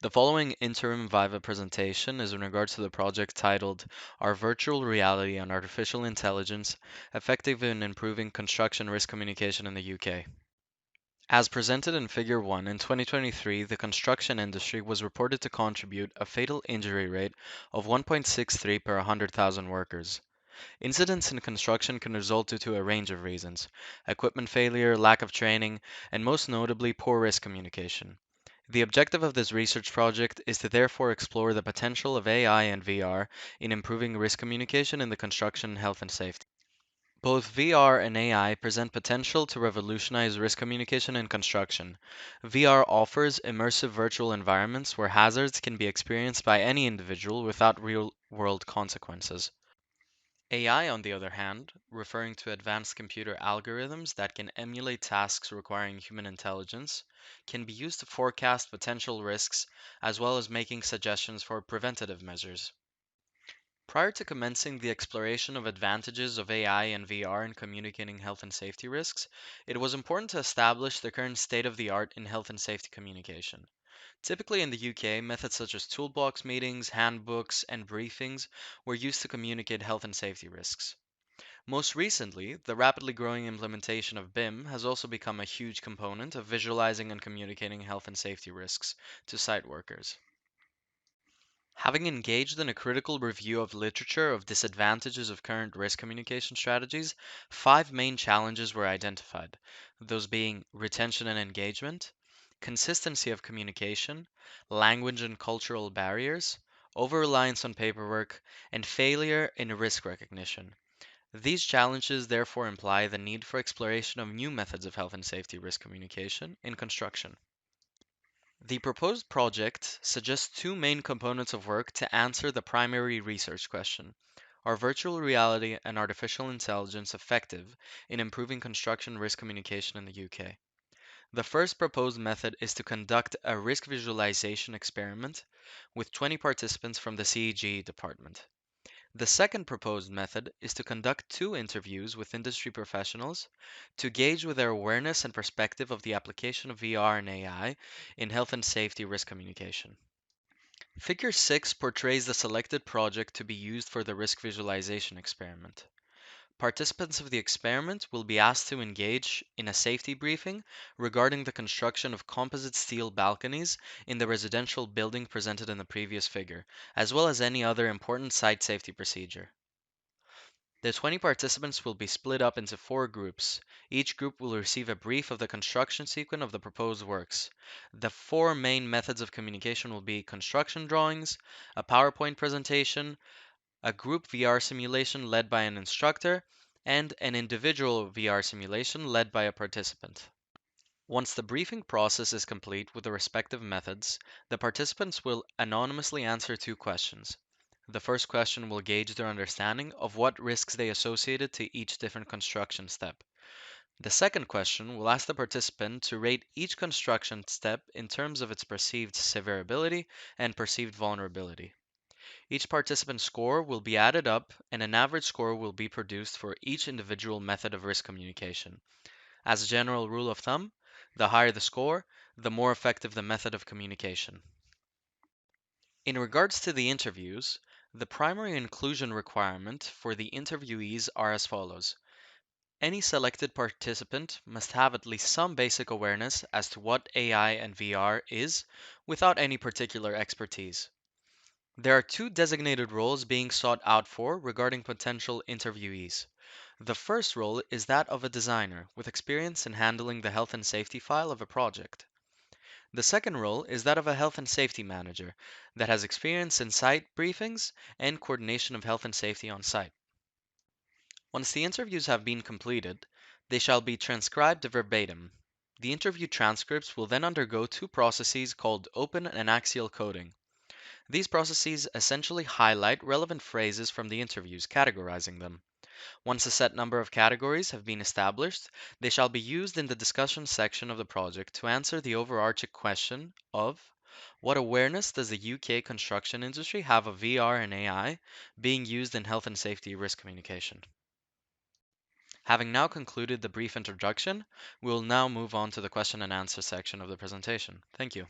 The following interim VIVA presentation is in regards to the project titled Are Virtual Reality and Artificial Intelligence Effective in Improving Construction Risk Communication in the UK? As presented in Figure 1, in 2023, the construction industry was reported to contribute a fatal injury rate of 1.63 per 100,000 workers. Incidents in construction can result due to a range of reasons: equipment failure, lack of training, and most notably, poor risk communication. The objective of this research project is to therefore explore the potential of AI and VR in improving risk communication in the construction health and safety. Both VR and AI present potential to revolutionize risk communication in construction. VR offers immersive virtual environments where hazards can be experienced by any individual without real world consequences. AI, on the other hand, referring to advanced computer algorithms that can emulate tasks requiring human intelligence, can be used to forecast potential risks as well as making suggestions for preventative measures. Prior to commencing the exploration of advantages of AI and VR in communicating health and safety risks, it was important to establish the current state of the art in health and safety communication. Typically in the UK, methods such as toolbox meetings, handbooks, and briefings were used to communicate health and safety risks. Most recently, the rapidly growing implementation of BIM has also become a huge component of visualizing and communicating health and safety risks to site workers. Having engaged in a critical review of literature of disadvantages of current risk communication strategies, five main challenges were identified, those being retention and engagement, consistency of communication, language and cultural barriers, over-reliance on paperwork, and failure in risk recognition. These challenges therefore imply the need for exploration of new methods of health and safety risk communication in construction. The proposed project suggests two main components of work to answer the primary research question: are virtual reality and artificial intelligence effective in improving construction risk communication in the UK? The first proposed method is to conduct a risk visualization experiment with 20 participants from the CEG department. The second proposed method is to conduct two interviews with industry professionals to gauge with their awareness and perspective of the application of VR and AI in health and safety risk communication. Figure 6 portrays the selected project to be used for the risk visualization experiment. Participants of the experiment will be asked to engage in a safety briefing regarding the construction of composite steel balconies in the residential building presented in the previous figure, as well as any other important site safety procedure. The 20 participants will be split up into four groups. Each group will receive a brief of the construction sequence of the proposed works. The four main methods of communication will be construction drawings, a PowerPoint presentation, a group VR simulation led by an instructor, and an individual VR simulation led by a participant. Once the briefing process is complete with the respective methods, the participants will anonymously answer two questions. The first question will gauge their understanding of what risks they associated to each different construction step. The second question will ask the participant to rate each construction step in terms of its perceived severability and perceived vulnerability. Each participant's score will be added up, and an average score will be produced for each individual method of risk communication. As a general rule of thumb, the higher the score, the more effective the method of communication. In regards to the interviews, the primary inclusion requirement for the interviewees are as follows. Any selected participant must have at least some basic awareness as to what AI and VR is without any particular expertise. There are two designated roles being sought out for regarding potential interviewees. The first role is that of a designer with experience in handling the health and safety file of a project. The second role is that of a health and safety manager that has experience in site briefings and coordination of health and safety on site. Once the interviews have been completed, they shall be transcribed verbatim. The interview transcripts will then undergo two processes called open and axial coding. These processes essentially highlight relevant phrases from the interviews, categorizing them. Once a set number of categories have been established, they shall be used in the discussion section of the project to answer the overarching question of what awareness does the UK construction industry have of VR and AI being used in health and safety risk communication? Having now concluded the brief introduction, we will now move on to the question and answer section of the presentation. Thank you.